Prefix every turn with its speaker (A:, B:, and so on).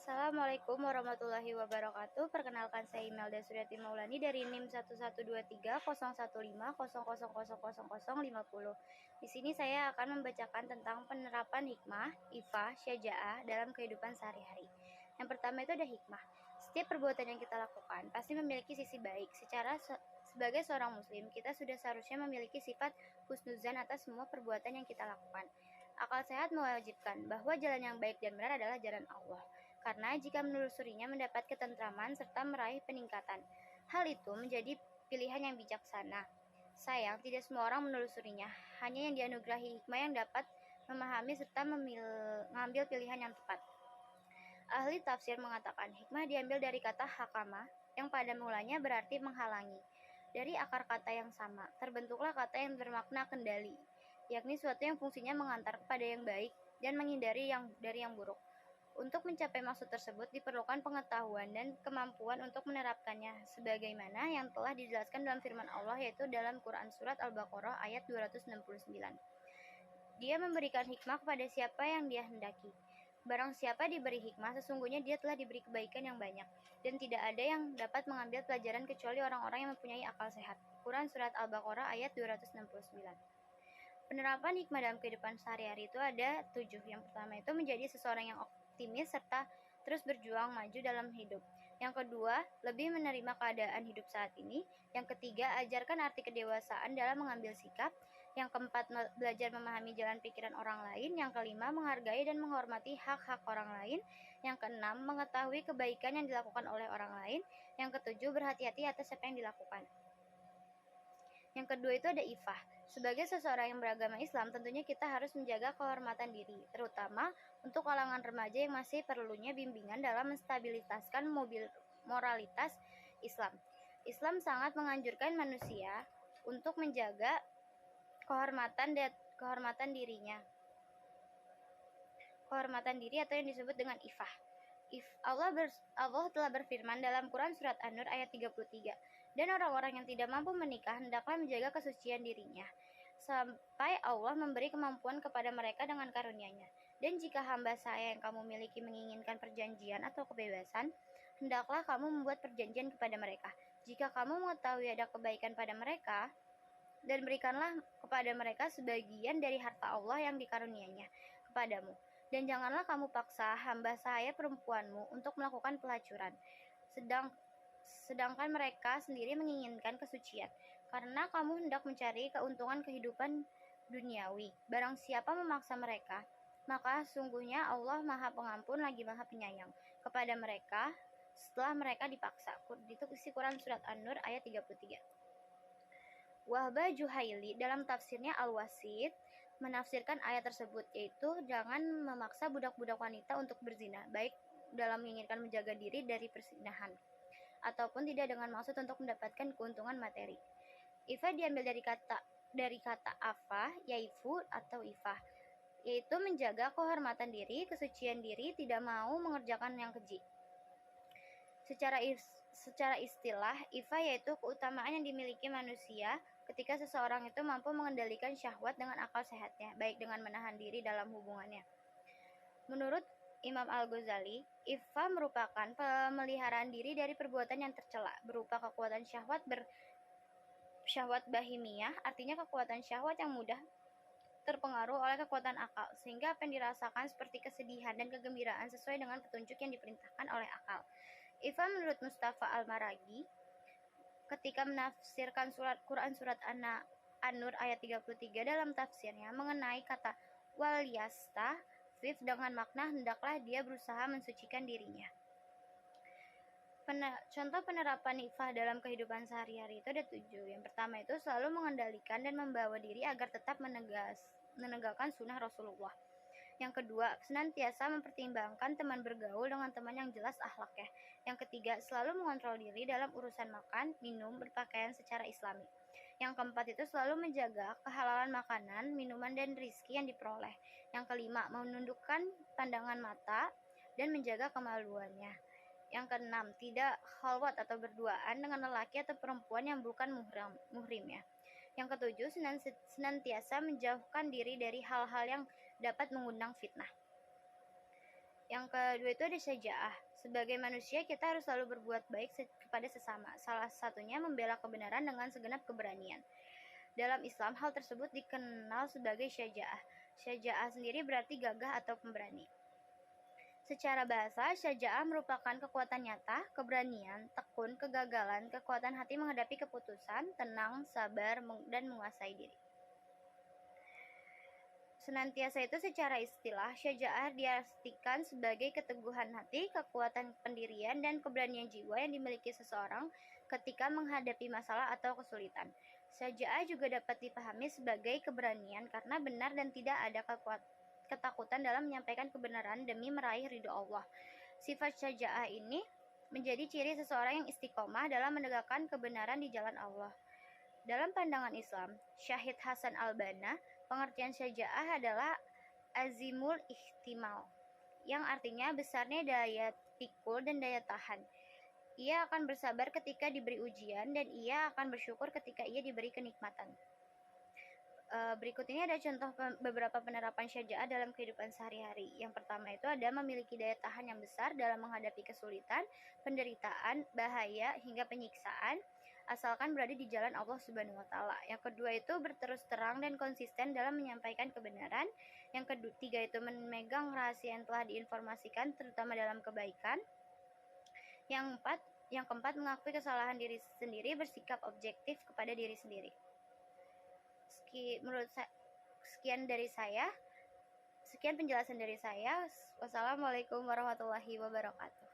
A: Assalamualaikum warahmatullahi wabarakatuh. Perkenalkan saya Imelda Suryati Maulani dari NIM 112301100000050. Di sini saya akan membacakan tentang penerapan hikmah, ifah, syaja'ah dalam kehidupan sehari-hari. Yang pertama itu ada hikmah. Setiap perbuatan yang kita lakukan pasti memiliki sisi baik. Sebagai seorang muslim, kita sudah seharusnya memiliki sifat husnuzan atas semua perbuatan yang kita lakukan. Akal sehat mewajibkan bahwa jalan yang baik dan benar adalah jalan Allah, karena jika menelusurinya mendapat ketentraman serta meraih peningkatan. Hal itu menjadi pilihan yang bijaksana. Sayang, tidak semua orang menelusurinya, hanya yang dianugerahi hikmah yang dapat memahami serta mengambil pilihan yang tepat. Ahli tafsir mengatakan hikmah diambil dari kata hakama, yang pada mulanya berarti menghalangi. Dari akar kata yang sama, terbentuklah kata yang bermakna kendali, yakni suatu yang fungsinya mengantar kepada yang baik dan menghindari dari yang buruk. Untuk mencapai maksud tersebut diperlukan pengetahuan dan kemampuan untuk menerapkannya, sebagaimana yang telah dijelaskan dalam firman Allah, yaitu dalam Quran Surat Al-Baqarah ayat 269. Dia memberikan hikmah kepada siapa yang dia hendaki. Barang siapa diberi hikmah, sesungguhnya dia telah diberi kebaikan yang banyak, dan tidak ada yang dapat mengambil pelajaran kecuali orang-orang yang mempunyai akal sehat. Quran Surat Al-Baqarah ayat 269. Penerapan hikmah dalam kehidupan sehari-hari itu ada 7. Yang pertama itu menjadi seseorang yang optimis serta terus berjuang maju dalam hidup. Yang kedua, lebih menerima keadaan hidup saat ini. Yang ketiga, ajarkan arti kedewasaan dalam mengambil sikap. Yang keempat, belajar memahami jalan pikiran orang lain. Yang kelima, menghargai dan menghormati hak-hak orang lain. Yang keenam, mengetahui kebaikan yang dilakukan oleh orang lain. Yang ketujuh, berhati-hati atas apa yang dilakukan. Yang kedua itu ada ifah. Sebagai seseorang yang beragama Islam, tentunya kita harus menjaga kehormatan diri, terutama untuk kalangan remaja yang masih perlunya bimbingan dalam menstabilitaskan moralitas Islam. Islam sangat menganjurkan manusia untuk menjaga kehormatan dirinya. Kehormatan diri atau yang disebut dengan ifah. Allah telah berfirman dalam Quran Surat An-Nur ayat 33, dan orang-orang yang tidak mampu menikah hendaklah menjaga kesucian dirinya, sampai Allah memberi kemampuan kepada mereka dengan karunia-Nya. Dan jika hamba saya yang kamu miliki menginginkan perjanjian atau kebebasan, hendaklah kamu membuat perjanjian kepada mereka. Jika kamu mengetahui ada kebaikan pada mereka, dan berikanlah kepada mereka sebagian dari harta Allah yang dikaruniainya kepadamu. Dan janganlah kamu paksa hamba saya perempuanmu untuk melakukan pelacuran, sedangkan mereka sendiri menginginkan kesucian, karena kamu hendak mencari keuntungan kehidupan duniawi. Barang siapa memaksa mereka, maka sungguhnya Allah Maha Pengampun lagi Maha Penyayang kepada mereka setelah mereka dipaksa. Itu isi Quran Surat An-Nur ayat 33. Wahbah Juhaili dalam tafsirnya Al-Wasit menafsirkan ayat tersebut, yaitu jangan memaksa budak-budak wanita untuk berzina, baik dalam menginginkan menjaga diri dari perzinahan, ataupun tidak dengan maksud untuk mendapatkan keuntungan materi. Ifah diambil dari kata afah, yaifu atau ifah, yaitu menjaga kehormatan diri, kesucian diri, tidak mau mengerjakan yang keji. Secara istilah, ifah yaitu keutamaan yang dimiliki manusia ketika seseorang itu mampu mengendalikan syahwat dengan akal sehatnya, baik dengan menahan diri dalam hubungannya. Menurut Imam Al-Ghazali, ifah merupakan pemeliharaan diri dari perbuatan yang tercela, berupa kekuatan syahwat bahimiyah, artinya kekuatan syahwat yang mudah terpengaruh oleh kekuatan akal, sehingga apa yang dirasakan seperti kesedihan dan kegembiraan sesuai dengan petunjuk yang diperintahkan oleh akal. Ifah menurut Mustafa Al-Maragi, ketika menafsirkan Quran Surat An-Nur ayat 33 dalam tafsirnya mengenai kata wal yastafif dengan makna hendaklah dia berusaha mensucikan dirinya. Contoh penerapan ifah dalam kehidupan sehari-hari itu ada 7. Yang pertama itu selalu mengendalikan dan membawa diri agar tetap menegakkan sunnah Rasulullah. Yang kedua, senantiasa mempertimbangkan teman bergaul dengan teman yang jelas akhlaknya. Yang ketiga, selalu mengontrol diri dalam urusan makan, minum, berpakaian secara islami. Yang keempat itu selalu menjaga kehalalan makanan, minuman, dan rizki yang diperoleh. Yang kelima, menundukkan pandangan mata dan menjaga kemaluannya. Yang keenam, tidak khalwat atau berduaan dengan lelaki atau perempuan yang bukan muhrimnya. Yang ketujuh, senantiasa menjauhkan diri dari hal-hal yang dapat mengundang fitnah. Yang kedua itu ada syaja'ah. Sebagai manusia kita harus selalu berbuat baik kepada sesama. Salah satunya membela kebenaran dengan segenap keberanian. Dalam Islam, hal tersebut dikenal sebagai syaja'ah. Syaja'ah sendiri berarti gagah atau pemberani. Secara bahasa, syaja'ah merupakan kekuatan nyata, keberanian, tekun, kegagalan, kekuatan hati menghadapi keputusan, tenang, sabar, dan menguasai diri. Senantiasa itu secara istilah, syaja'ah diartikan sebagai keteguhan hati, kekuatan pendirian, dan keberanian jiwa yang dimiliki seseorang ketika menghadapi masalah atau kesulitan. Syaja'ah juga dapat dipahami sebagai keberanian karena benar dan tidak ada ketakutan dalam menyampaikan kebenaran demi meraih ridho Allah. Sifat syaja'ah ini menjadi ciri seseorang yang istiqomah dalam menegakkan kebenaran di jalan Allah. Dalam pandangan Islam, Syahid Hasan al-Banna, pengertian syaja'ah adalah azimul ihtimal, yang artinya besarnya daya pikul dan daya tahan. Ia akan bersabar ketika diberi ujian dan ia akan bersyukur ketika ia diberi kenikmatan. Berikut ini ada contoh beberapa penerapan syaja'ah dalam kehidupan sehari-hari. Yang pertama itu ada memiliki daya tahan yang besar dalam menghadapi kesulitan, penderitaan, bahaya, hingga penyiksaan, asalkan berada di jalan Allah Subhanahu wa Ta'ala. Yang kedua itu berterus terang dan konsisten dalam menyampaikan kebenaran. Yang ketiga itu memegang rahasia yang telah diinformasikan, terutama dalam kebaikan. Yang keempat mengakui kesalahan diri sendiri, bersikap objektif kepada diri sendiri. Sekian penjelasan dari saya. Wassalamualaikum warahmatullahi wabarakatuh.